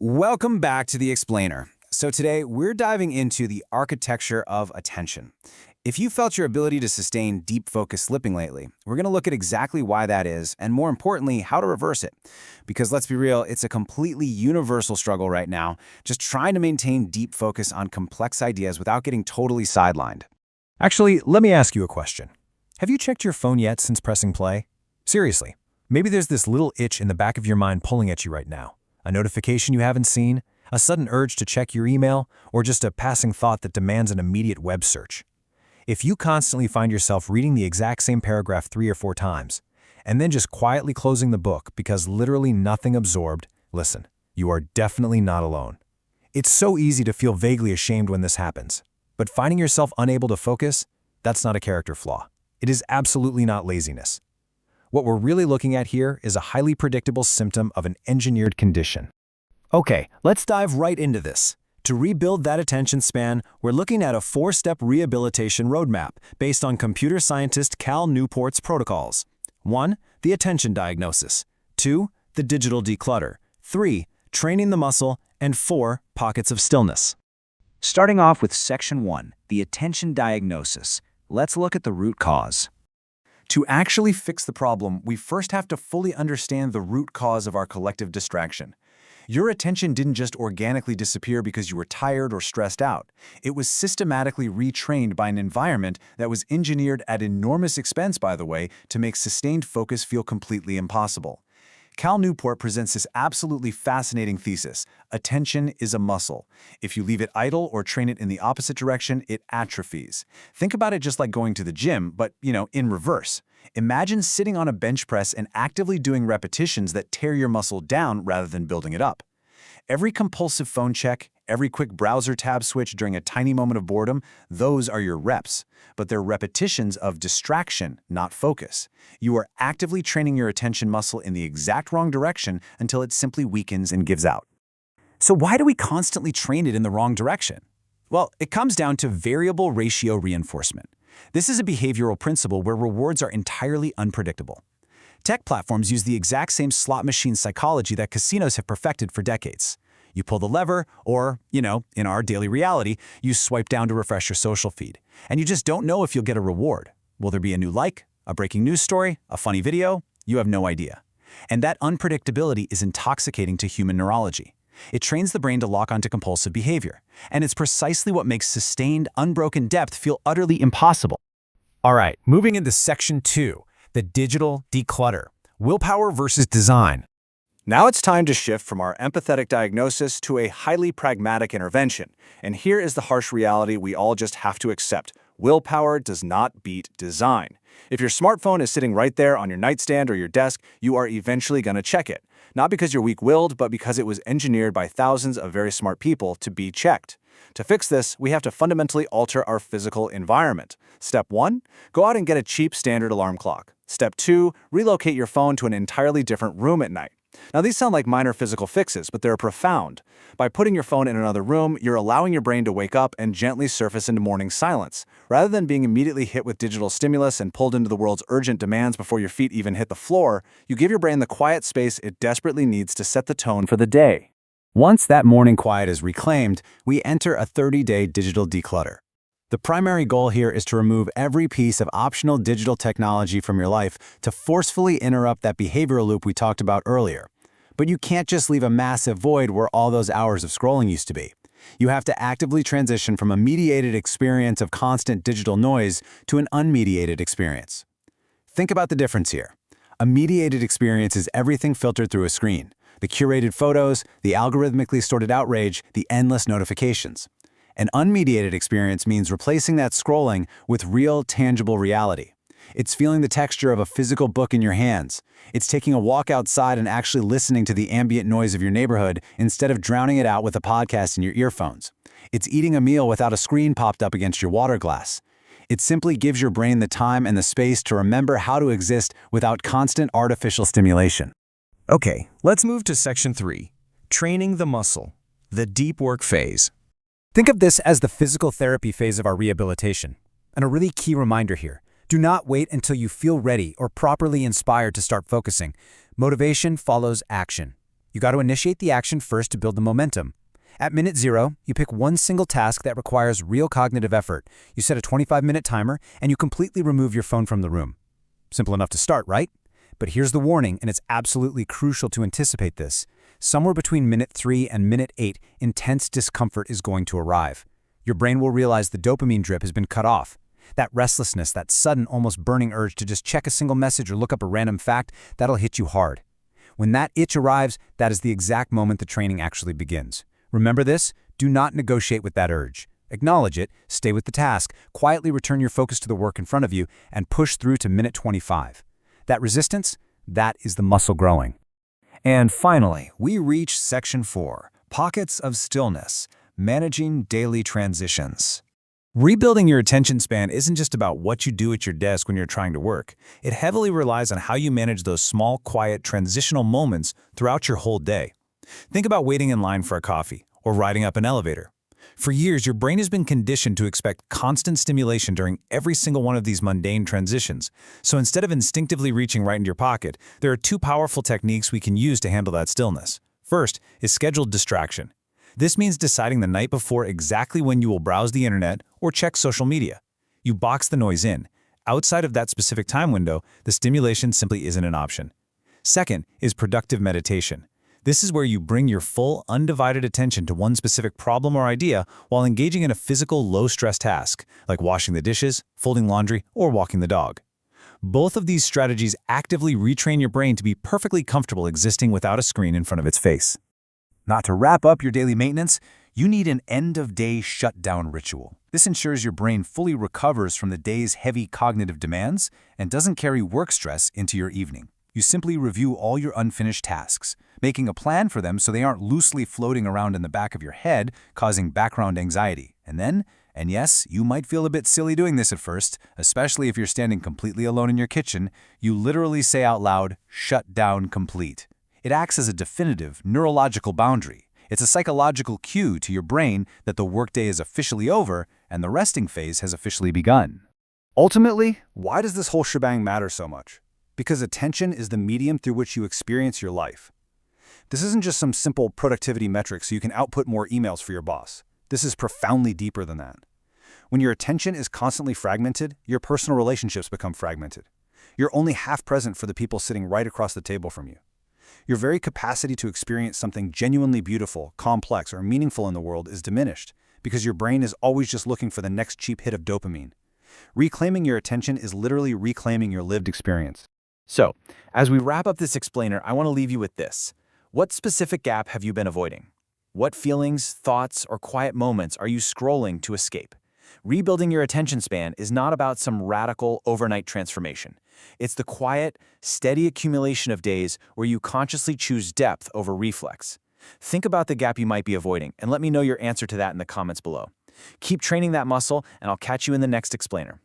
Welcome back to The Explainer. So today, we're diving into the architecture of attention. If you felt your ability to sustain deep focus slipping lately, we're going to look at exactly why that is, and more importantly, how to reverse it. Because let's be real, it's a completely universal struggle right now, just trying to maintain deep focus on complex ideas without getting totally sidelined. Actually, let me ask you a question. Have you checked your phone yet since pressing play? Seriously, maybe there's this little itch in the back of your mind pulling at you right now. A notification you haven't seen, a sudden urge to check your email, or just a passing thought that demands an immediate web search. If you constantly find yourself reading the exact same paragraph 3 or 4 times, and then just quietly closing the book because literally nothing absorbed, listen, you are definitely not alone. It's so easy to feel vaguely ashamed when this happens, but finding yourself unable to focus, that's not a character flaw. It is absolutely not laziness. What we're really looking at here is a highly predictable symptom of an engineered condition. Okay, let's dive right into this. To rebuild that attention span, we're looking at a 4-step rehabilitation roadmap based on computer scientist Cal Newport's protocols. 1. The attention diagnosis. 2. The digital declutter. 3. Training the muscle. And 4. Pockets of stillness. Starting off with Section 1, the attention diagnosis. Let's look at the root cause. To actually fix the problem, we first have to fully understand the root cause of our collective distraction. Your attention didn't just organically disappear because you were tired or stressed out. It was systematically retrained by an environment that was engineered at enormous expense, by the way, to make sustained focus feel completely impossible. Cal Newport presents this absolutely fascinating thesis. Attention is a muscle. If you leave it idle or train it in the opposite direction, it atrophies. Think about it just like going to the gym, but, in reverse. Imagine sitting on a bench press and actively doing repetitions that tear your muscle down rather than building it up. Every compulsive phone check, every quick browser tab switch during a tiny moment of boredom, those are your reps. But they're repetitions of distraction, not focus. You are actively training your attention muscle in the exact wrong direction until it simply weakens and gives out. So why do we constantly train it in the wrong direction? Well, it comes down to variable ratio reinforcement. This is a behavioral principle where rewards are entirely unpredictable. Tech platforms use the exact same slot machine psychology that casinos have perfected for decades. You pull the lever, or, in our daily reality, you swipe down to refresh your social feed. And you just don't know if you'll get a reward. Will there be a new like, a breaking news story, a funny video? You have no idea. And that unpredictability is intoxicating to human neurology. It trains the brain to lock onto compulsive behavior. And it's precisely what makes sustained, unbroken depth feel utterly impossible. All right, moving into Section 2, the digital declutter. Willpower versus design. Now it's time to shift from our empathetic diagnosis to a highly pragmatic intervention. And here is the harsh reality we all just have to accept. Willpower does not beat design. If your smartphone is sitting right there on your nightstand or your desk, you are eventually going to check it. Not because you're weak-willed, but because it was engineered by thousands of very smart people to be checked. To fix this, we have to fundamentally alter our physical environment. Step 1, go out and get a cheap standard alarm clock. Step 2, relocate your phone to an entirely different room at night. Now, these sound like minor physical fixes, but they're profound. By putting your phone in another room, you're allowing your brain to wake up and gently surface into morning silence. Rather than being immediately hit with digital stimulus and pulled into the world's urgent demands before your feet even hit the floor, you give your brain the quiet space it desperately needs to set the tone for the day. Once that morning quiet is reclaimed, we enter a 30-day digital declutter. The primary goal here is to remove every piece of optional digital technology from your life to forcefully interrupt that behavioral loop we talked about earlier. But you can't just leave a massive void where all those hours of scrolling used to be. You have to actively transition from a mediated experience of constant digital noise to an unmediated experience. Think about the difference here. A mediated experience is everything filtered through a screen. The curated photos, the algorithmically sorted outrage, the endless notifications. An unmediated experience means replacing that scrolling with real, tangible reality. It's feeling the texture of a physical book in your hands. It's taking a walk outside and actually listening to the ambient noise of your neighborhood instead of drowning it out with a podcast in your earphones. It's eating a meal without a screen popped up against your water glass. It simply gives your brain the time and the space to remember how to exist without constant artificial stimulation. Okay, let's move to Section 3, training the muscle, the deep work phase. Think of this as the physical therapy phase of our rehabilitation. And a really key reminder here, do not wait until you feel ready or properly inspired to start focusing. Motivation follows action. You got to initiate the action first to build the momentum. At minute 0, you pick one single task that requires real cognitive effort. You set a 25-minute timer, and you completely remove your phone from the room. Simple enough to start, right? But here's the warning, and it's absolutely crucial to anticipate this. Somewhere between minute 3 and minute 8, intense discomfort is going to arrive. Your brain will realize the dopamine drip has been cut off. That restlessness, that sudden, almost burning urge to just check a single message or look up a random fact, that'll hit you hard. When that itch arrives, that is the exact moment the training actually begins. Remember this? Do not negotiate with that urge. Acknowledge it, stay with the task, quietly return your focus to the work in front of you, and push through to minute 25. That resistance, that is the muscle growing. And finally, we reach section 4, pockets of stillness, managing daily transitions. Rebuilding your attention span isn't just about what you do at your desk when you're trying to work. It heavily relies on how you manage those small, quiet, transitional moments throughout your whole day. Think about waiting in line for a coffee or riding up an elevator. For years, your brain has been conditioned to expect constant stimulation during every single one of these mundane transitions. So instead of instinctively reaching right into your pocket, there are 2 powerful techniques we can use to handle that stillness. First is scheduled distraction. This means deciding the night before exactly when you will browse the internet or check social media. You box the noise in. Outside of that specific time window, the stimulation simply isn't an option. Second is productive meditation. This is where you bring your full, undivided attention to one specific problem or idea while engaging in a physical, low-stress task, like washing the dishes, folding laundry, or walking the dog. Both of these strategies actively retrain your brain to be perfectly comfortable existing without a screen in front of its face. Not to wrap up your daily maintenance, you need an end-of-day shutdown ritual. This ensures your brain fully recovers from the day's heavy cognitive demands and doesn't carry work stress into your evening. You simply review all your unfinished tasks, making a plan for them so they aren't loosely floating around in the back of your head, causing background anxiety. And yes, you might feel a bit silly doing this at first, especially if you're standing completely alone in your kitchen, you literally say out loud, "Shut down complete." It acts as a definitive neurological boundary. It's a psychological cue to your brain that the workday is officially over and the resting phase has officially begun. Ultimately, why does this whole shebang matter so much? Because attention is the medium through which you experience your life. This isn't just some simple productivity metric so you can output more emails for your boss. This is profoundly deeper than that. When your attention is constantly fragmented, your personal relationships become fragmented. You're only half present for the people sitting right across the table from you. Your very capacity to experience something genuinely beautiful, complex, or meaningful in the world is diminished because your brain is always just looking for the next cheap hit of dopamine. Reclaiming your attention is literally reclaiming your lived experience. So, as we wrap up this explainer, I want to leave you with this. What specific gap have you been avoiding? What feelings, thoughts, or quiet moments are you scrolling to escape? Rebuilding your attention span is not about some radical overnight transformation. It's the quiet, steady accumulation of days where you consciously choose depth over reflex. Think about the gap you might be avoiding, and let me know your answer to that in the comments below. Keep training that muscle, and I'll catch you in the next explainer.